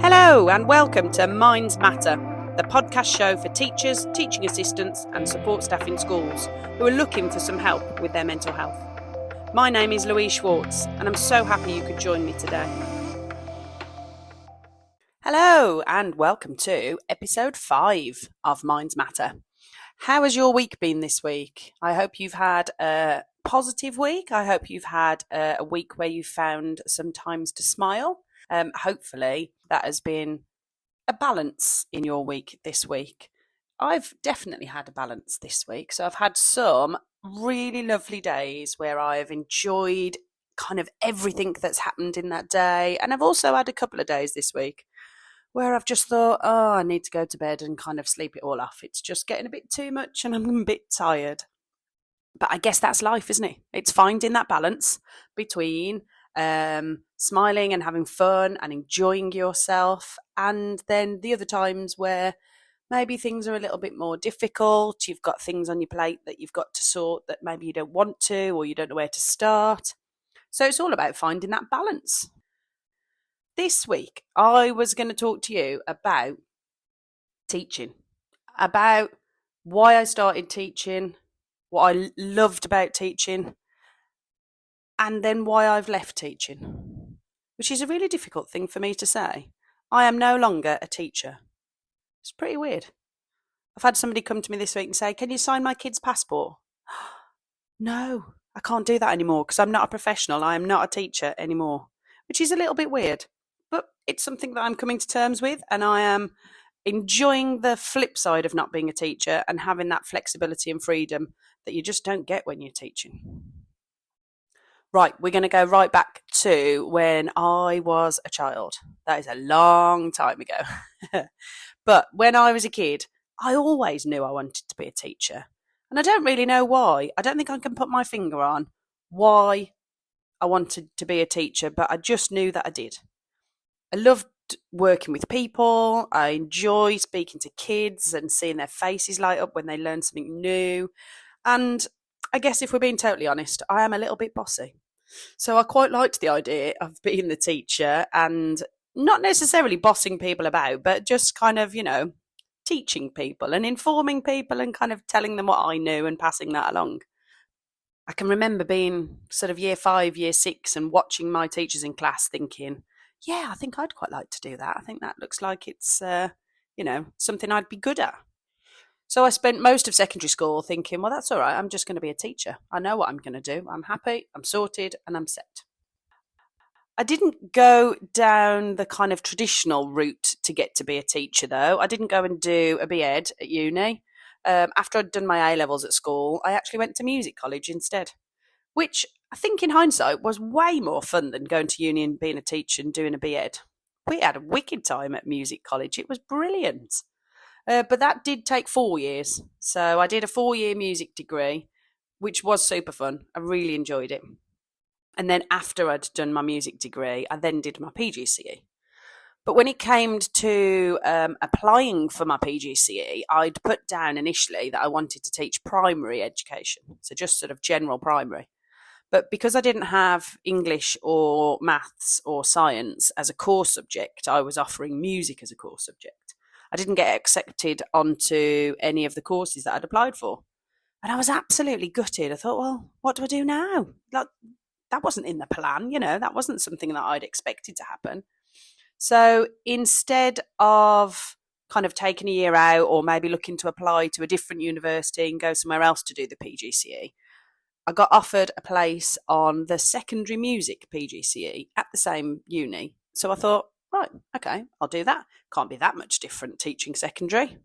Hello and welcome to Minds Matter, the podcast show for teachers, teaching assistants and support staff in schools who are looking for some help with their mental health. My name is Louise Schwartz and I'm so happy you could join me today. Hello and welcome to episode 5 of Minds Matter. How has your week been this week? I hope you've had a positive week. I hope you've had a week where you've found some times to smile. Hopefully that has been a balance in your week this week. I've definitely had a balance this week. So I've had some really lovely days where I've enjoyed kind of everything that's happened in that day. And I've also had a couple of days this week where I've just thought, I need to go to bed and kind of sleep it all off. It's just getting a bit too much and I'm a bit tired. But I guess that's life, isn't it? It's finding that balance between smiling and having fun and enjoying yourself, and then the other times where maybe things are a little bit more difficult, you've got things on your plate that you've got to sort that maybe you don't want to, or you don't know where to start. So it's all about finding that balance. This week I was going to talk to you about teaching, about why I started teaching, what I loved about teaching, and then why I've left teaching, which is a really difficult thing for me to say. I am no longer a teacher. It's pretty weird. I've had somebody come to me this week and say, can you sign my kid's passport? No, I can't do that anymore because I'm not a professional. I am not a teacher anymore, which is a little bit weird. But it's something that I'm coming to terms with, and I am enjoying the flip side of not being a teacher and having that flexibility and freedom that you just don't get when you're teaching. Right, we're going to go right back to when I was a child. That is a long time ago. But when I was a kid, I always knew I wanted to be a teacher. And I don't really know why. I don't think I can put my finger on why I wanted to be a teacher, but I just knew that I did. I loved working with people. I enjoy speaking to kids and seeing their faces light up when they learn something new. And I guess if we're being totally honest, I am a little bit bossy. So I quite liked the idea of being the teacher and not necessarily bossing people about, but just kind of, teaching people and informing people and kind of telling them what I knew and passing that along. I can remember being sort of year 5, year 6 and watching my teachers in class thinking, yeah, I think I'd quite like to do that. I think that looks like it's, something I'd be good at. So I spent most of secondary school thinking, well, that's all right. I'm just going to be a teacher. I know what I'm going to do. I'm happy, I'm sorted, and I'm set. I didn't go down the kind of traditional route to get to be a teacher, though. I didn't go and do a BEd at uni. After I'd done my A-levels at school, I actually went to music college instead, which I think in hindsight was way more fun than going to uni and being a teacher and doing a BEd. We had a wicked time at music college. It was brilliant. But that did take 4 years. So I did a 4-year music degree, which was super fun. I really enjoyed it. And then after I'd done my music degree, I then did my PGCE. But when it came to applying for my PGCE, I'd put down initially that I wanted to teach primary education. So just sort of general primary. But because I didn't have English or maths or science as a core subject, I was offering music as a core subject. I didn't get accepted onto any of the courses that I'd applied for. And I was absolutely gutted. I thought, well, what do I do now? Like, that wasn't in the plan, that wasn't something that I'd expected to happen. So instead of kind of taking a year out or maybe looking to apply to a different university and go somewhere else to do the PGCE, I got offered a place on the secondary music PGCE at the same uni. So I thought, right, okay, I'll do that. Can't be that much different teaching secondary.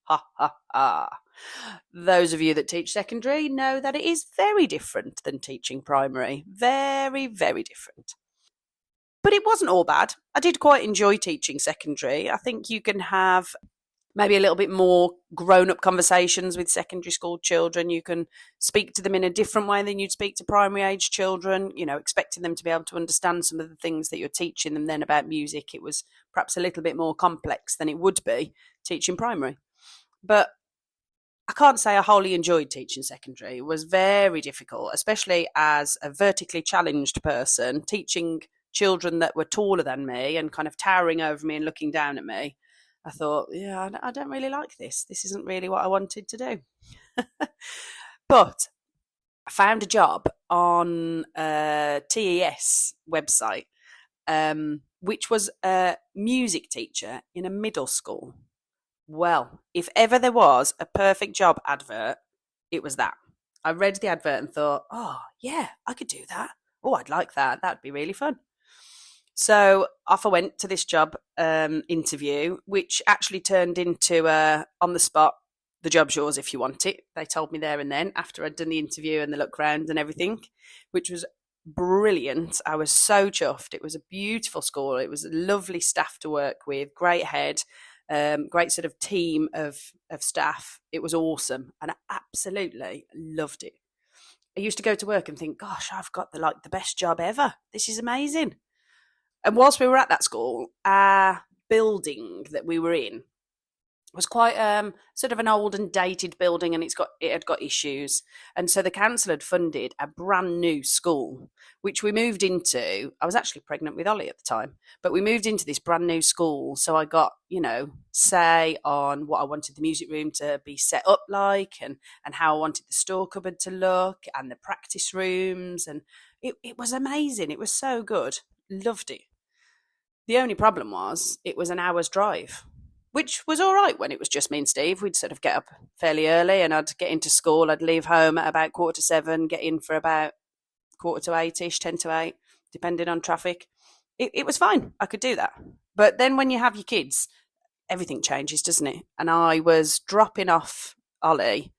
Ha, ha, ha. Those of you that teach secondary know that it is very different than teaching primary. Very, very different. But it wasn't all bad. I did quite enjoy teaching secondary. I think you can have maybe a little bit more grown-up conversations with secondary school children. You can speak to them in a different way than you'd speak to primary age children, expecting them to be able to understand some of the things that you're teaching them then about music. It was perhaps a little bit more complex than it would be teaching primary. But I can't say I wholly enjoyed teaching secondary. It was very difficult, especially as a vertically challenged person. Teaching children that were taller than me and kind of towering over me and looking down at me, I thought, yeah, I don't really like this. This isn't really what I wanted to do. But I found a job on a TES website, which was a music teacher in a middle school. Well, if ever there was a perfect job advert, it was that. I read the advert and thought, oh, yeah, I could do that. Oh, I'd like that. That'd be really fun. So off I went to this job interview, which actually turned into on the spot, the job's yours if you want it. They told me there and then after I'd done the interview and the look round and everything, which was brilliant. I was so chuffed. It was a beautiful school. It was a lovely staff to work with, great head, great sort of team of staff. It was awesome, and I absolutely loved it. I used to go to work and think, gosh, I've got the best job ever. This is amazing. And whilst we were at that school, our building that we were in was quite sort of an old and dated building, and it had got issues. And so the council had funded a brand new school, which we moved into. I was actually pregnant with Ollie at the time, but we moved into this brand new school. So I got, say on what I wanted the music room to be set up like, and how I wanted the store cupboard to look, and the practice rooms. And it was amazing. It was so good. Loved it. The only problem was it was an hour's drive, which was all right when it was just me and Steve. We'd sort of get up fairly early and I'd get into school. I'd leave home at about 7:15, get in for about 7:45-ish, 7:50, depending on traffic. It was fine. I could do that. But then when you have your kids, everything changes, doesn't it? And I was dropping off Ollie,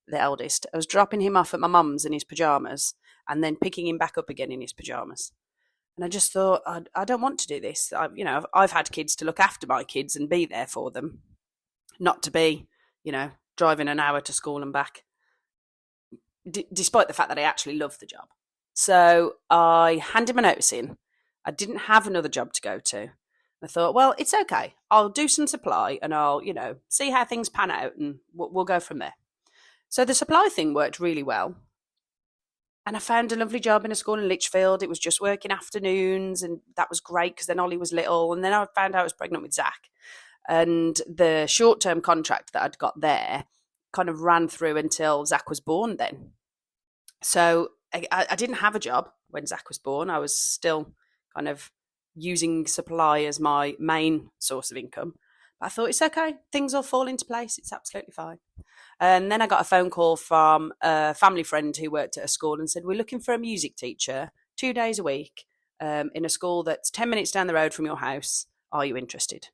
the eldest. I was dropping him off at my mum's in his pyjamas and then picking him back up again in his pyjamas. And I just thought, I don't want to do this. I've had kids to look after my kids and be there for them, not to be, driving an hour to school and back, despite the fact that I actually love the job. So I handed my notice in. I didn't have another job to go to. I thought, well, it's okay. I'll do some supply and I'll, see how things pan out and we'll go from there. So the supply thing worked really well. And I found a lovely job in a school in Lichfield. It was just working afternoons, and that was great because then Ollie was little. And then I found out I was pregnant with Zach. And the short-term contract that I'd got there kind of ran through until Zach was born then. So I didn't have a job when Zach was born. I was still kind of using supply as my main source of income. But I thought, it's okay. Things will fall into place. It's absolutely fine. And then I got a phone call from a family friend who worked at a school and said, we're looking for a music teacher 2 days a week in a school that's 10 minutes down the road from your house. Are you interested?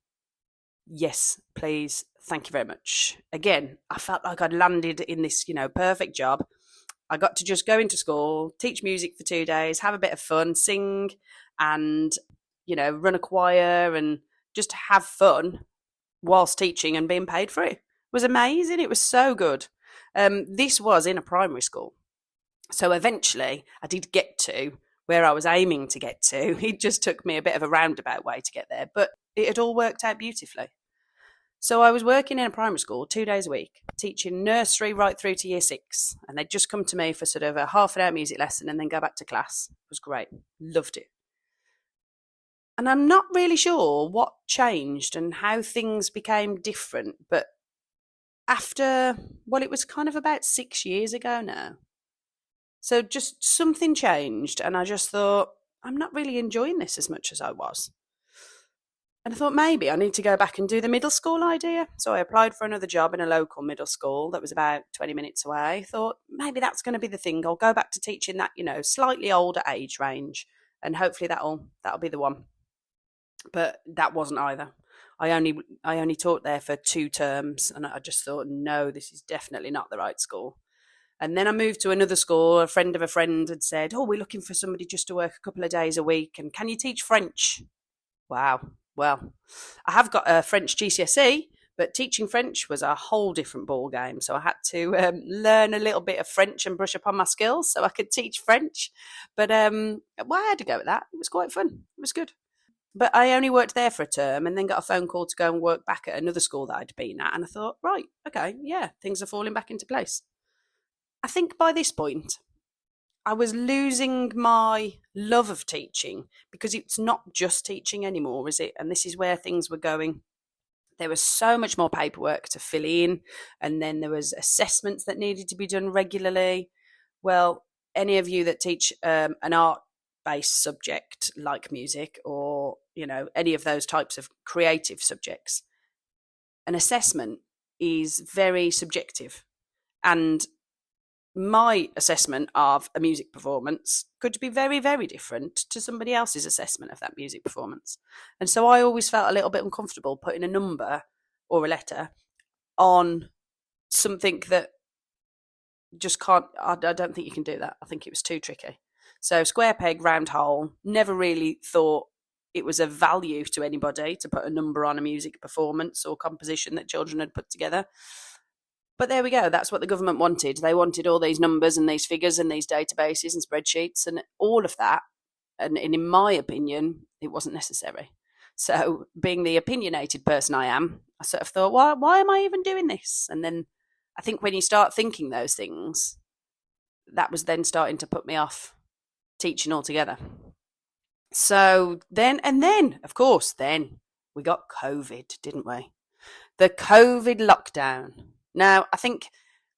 Yes, please. Thank you very much. Again, I felt like I'd landed in this, perfect job. I got to just go into school, teach music for 2 days, have a bit of fun, sing and, run a choir and just have fun whilst teaching and being paid for it. Was amazing. It was so good. This was in a primary school. So eventually I did get to where I was aiming to get to. It just took me a bit of a roundabout way to get there, but it had all worked out beautifully. So I was working in a primary school 2 days a week, teaching nursery right through to year 6. And they'd just come to me for sort of a half an hour music lesson and then go back to class. It was great. Loved it. And I'm not really sure what changed and how things became different, but it was kind of about 6 years ago now. So just something changed and I just thought, I'm not really enjoying this as much as I was. And I thought maybe I need to go back and do the middle school idea. So I applied for another job in a local middle school that was about 20 minutes away. I thought maybe that's going to be the thing. I'll go back to teaching that, slightly older age range and hopefully that'll be the one. But that wasn't either. I only taught there for 2 terms and I just thought, no, this is definitely not the right school. And then I moved to another school. A friend of a friend had said, we're looking for somebody just to work a couple of days a week. And can you teach French? Wow. Well, I have got a French GCSE, but teaching French was a whole different ball game. So I had to learn a little bit of French and brush up on my skills so I could teach French. But I had to go with that. It was quite fun. It was good. But I only worked there for a term and then got a phone call to go and work back at another school that I'd been at. And I thought, right, okay, yeah, things are falling back into place. I think by this point, I was losing my love of teaching because it's not just teaching anymore, is it? And this is where things were going. There was so much more paperwork to fill in, and then there was assessments that needed to be done regularly. Well, any of you that teach an art-based subject like music, or any of those types of creative subjects, an assessment is very subjective, and my assessment of a music performance could be very, very different to somebody else's assessment of that music performance. And so I always felt a little bit uncomfortable putting a number or a letter on something that just can't, I don't think you can do that. I think it was too tricky. So square peg, round hole, never really thought it was of value to anybody to put a number on a music performance or composition that children had put together. But there we go. That's what the government wanted. They wanted all these numbers and these figures and these databases and spreadsheets and all of that. And in my opinion, it wasn't necessary. So being the opinionated person I am, I sort of thought, why am I even doing this? And then I think when you start thinking those things, that was then starting to put me off teaching altogether. So then, of course, then we got COVID, didn't we? The COVID lockdown. Now, I think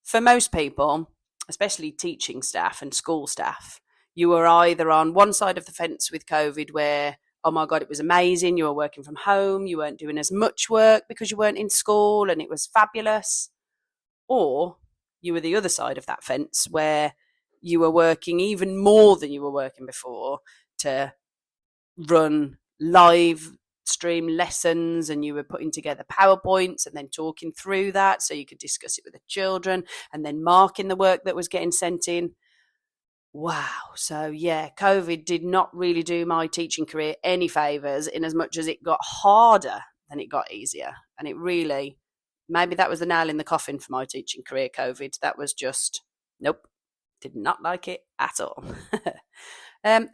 for most people, especially teaching staff and school staff, you were either on one side of the fence with COVID where, oh my God, it was amazing, you were working from home, you weren't doing as much work because you weren't in school and it was fabulous. Or you were the other side of that fence where you were working even more than you were working before to run live stream lessons, and you were putting together PowerPoints and then talking through that so you could discuss it with the children and then marking the work that was getting sent in. Wow. So yeah, COVID did not really do my teaching career any favours, in as much as it got harder than it got easier. And it really, maybe that was the nail in the coffin for my teaching career, COVID. That was just, nope, did not like it at all.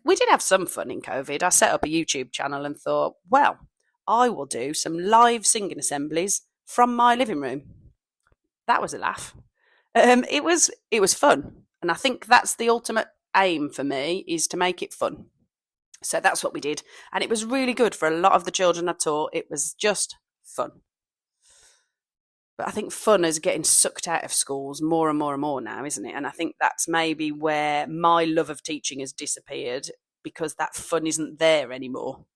We did have some fun in COVID. I set up a YouTube channel and thought, well, I will do some live singing assemblies from my living room. That was a laugh. It was fun. And I think that's the ultimate aim for me, is to make it fun. So that's what we did. And it was really good for a lot of the children I taught. It was just fun. But I think fun is getting sucked out of schools more and more and more now, isn't it? And I think that's maybe where my love of teaching has disappeared, because that fun isn't there anymore.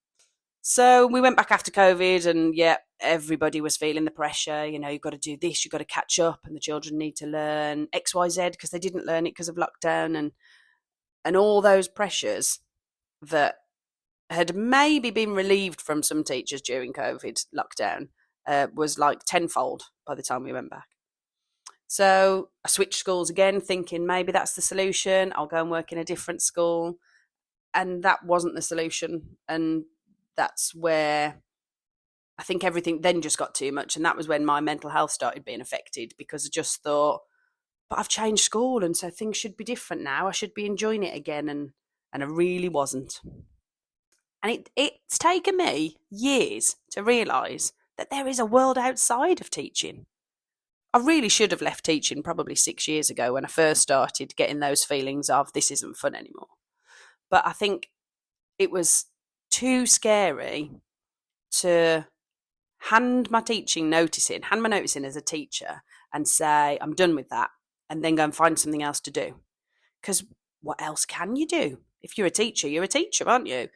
So we went back after COVID, and yeah, everybody was feeling the pressure. You've got to do this, you've got to catch up, and the children need to learn X, Y, Z because they didn't learn it because of lockdown, and all those pressures that had maybe been relieved from some teachers during COVID lockdown was like tenfold by the time we went back. So I switched schools again, thinking maybe that's the solution. I'll go and work in a different school. And that wasn't the solution. And that's where I think everything then just got too much. And that was when my mental health started being affected, because I just thought, but I've changed school, and so things should be different now. I should be enjoying it again. And I really wasn't. And it's taken me years to realise that there is a world outside of teaching. I really should have left teaching probably 6 years ago when I first started getting those feelings of this isn't fun anymore. But I think it was too scary to hand my notice in as a teacher and say, I'm done with that, and then go and find something else to do. Because what else can you do? If you're a teacher, aren't you?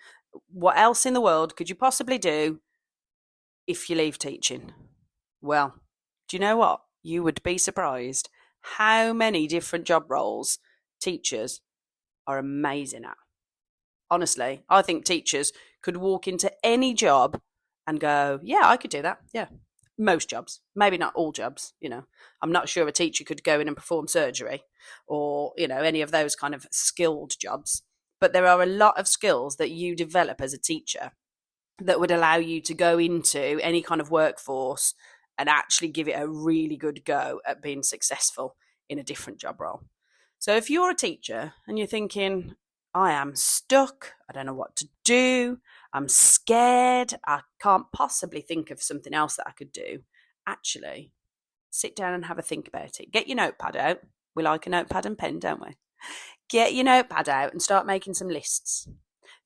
What else in the world could you possibly do if you leave teaching? Well, do you know what? You would be surprised how many different job roles teachers are amazing at. Honestly, I think teachers could walk into any job and go, yeah, I could do that. Yeah. Most jobs, maybe not all jobs. I'm not sure a teacher could go in and perform surgery or, any of those kind of skilled jobs. But there are a lot of skills that you develop as a teacher that would allow you to go into any kind of workforce and actually give it a really good go at being successful in a different job role. So if you're a teacher and you're thinking, I am stuck, I don't know what to do, I'm scared, I can't possibly think of something else that I could do, actually sit down and have a think about it. Get your notepad out. We like a notepad and pen, don't we? Get your notepad out and start making some lists.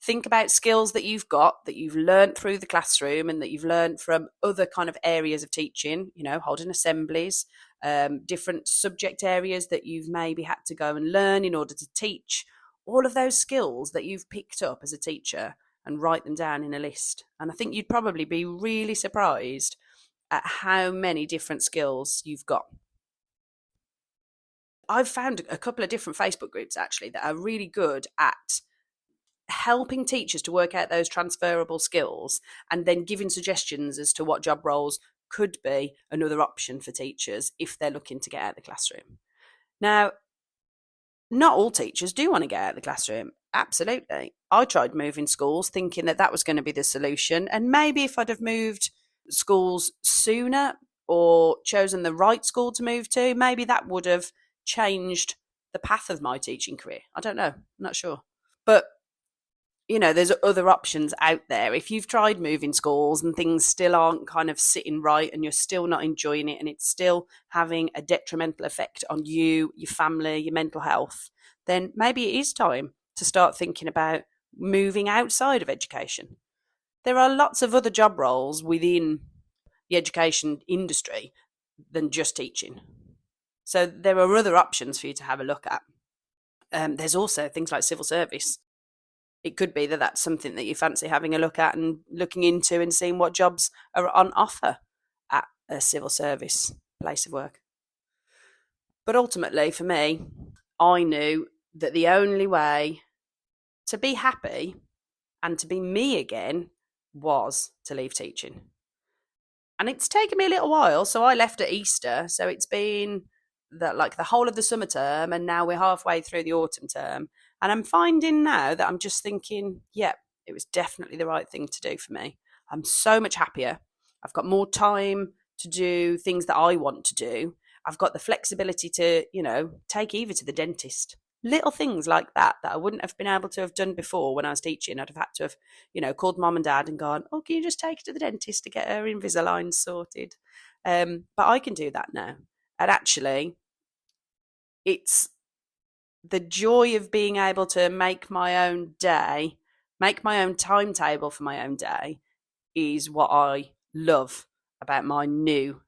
Think about skills that you've got, that you've learnt through the classroom and that you've learnt from other kind of areas of teaching, holding assemblies, different subject areas that you've maybe had to go and learn in order to teach. All of those skills that you've picked up as a teacher, and write them down in a list. And I think you'd probably be really surprised at how many different skills you've got. I've found a couple of different Facebook groups actually that are really good at helping teachers to work out those transferable skills and then giving suggestions as to what job roles could be another option for teachers if they're looking to get out of the classroom. Now, not all teachers do want to get out of the classroom. Absolutely. I tried moving schools thinking that was going to be the solution. And maybe if I'd have moved schools sooner or chosen the right school to move to, maybe that would have changed the path of my teaching career. I don't know. I'm not sure. But, there's other options out there. If you've tried moving schools and things still aren't kind of sitting right and you're still not enjoying it and it's still having a detrimental effect on you, your family, your mental health, then maybe it is time to start thinking about moving outside of education. There are lots of other job roles within the education industry than just teaching. So there are other options for you to have a look at. There's also things like civil service. It could be that that's something that you fancy having a look at and looking into and seeing what jobs are on offer at a civil service place of work. But ultimately, for me, I knew that the only way to be happy and to be me again was to leave teaching. And it's taken me a little while. So I left at Easter. So it's been the whole of the summer term, and now we're halfway through the autumn term. And I'm finding now that I'm just thinking, yeah, it was definitely the right thing to do for me. I'm so much happier. I've got more time to do things that I want to do. I've got the flexibility to, take Eva to the dentist. Little things like that I wouldn't have been able to have done before when I was teaching. I'd have had to have, called mum and dad and gone, oh, can you just take her to the dentist to get her Invisalign sorted? But I can do that now. And actually, it's the joy of being able to make my own day, make my own timetable for my own day is what I love about my new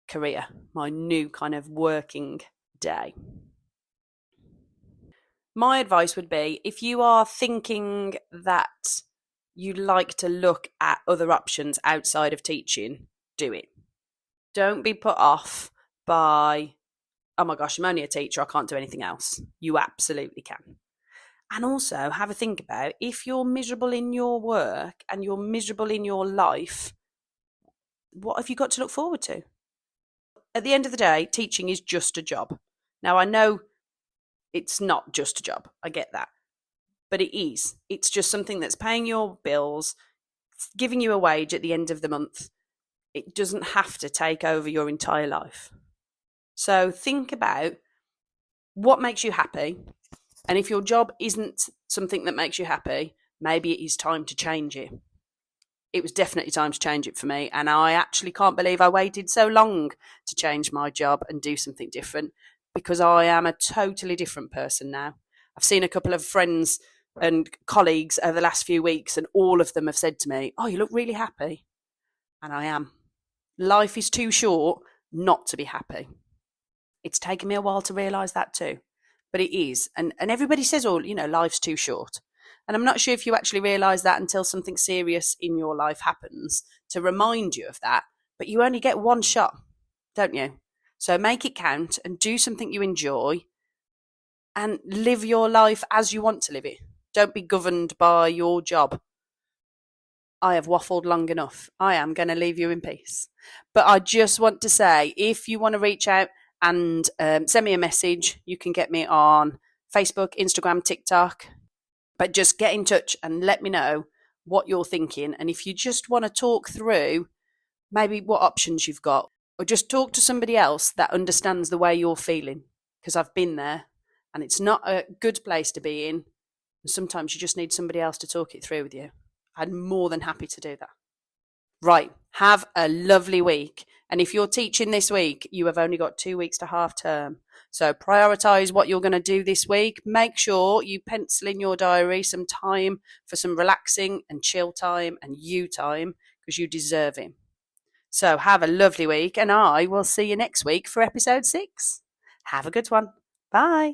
career, my new kind of working day. My advice would be, if you are thinking that you'd like to look at other options outside of teaching, do it. Don't be put off by, oh my gosh, I'm only a teacher, I can't do anything else. You absolutely can. And also have a think about, if you're miserable in your work and you're miserable in your life, what have you got to look forward to? At the end of the day, teaching is just a job. Now, I know it's not just a job. I get that. But it is. It's just something that's paying your bills, giving you a wage at the end of the month. It doesn't have to take over your entire life. So think about what makes you happy. And if your job isn't something that makes you happy, maybe it is time to change it. It was definitely time to change it for me. And I actually can't believe I waited so long to change my job and do something different, because I am a totally different person now. I've seen a couple of friends and colleagues over the last few weeks, and all of them have said to me, oh, you look really happy. And I am. Life is too short not to be happy. It's taken me a while to realise that too. But it is. And everybody says, oh, life's too short. And I'm not sure if you actually realise that until something serious in your life happens to remind you of that. But you only get one shot, don't you? So make it count and do something you enjoy and live your life as you want to live it. Don't be governed by your job. I have waffled long enough. I am going to leave you in peace. But I just want to say, if you want to reach out and send me a message, you can get me on Facebook, Instagram, TikTok. But just get in touch and let me know what you're thinking. And if you just want to talk through maybe what options you've got, or just talk to somebody else that understands the way you're feeling, because I've been there and it's not a good place to be in. And sometimes you just need somebody else to talk it through with you. I'm more than happy to do that. Right. Have a lovely week. And if you're teaching this week, you have only got 2 weeks to half term. So prioritise what you're going to do this week. Make sure you pencil in your diary some time for some relaxing and chill time and you time, because you deserve it. So have a lovely week, and I will see you next week for episode 6. Have a good one. Bye.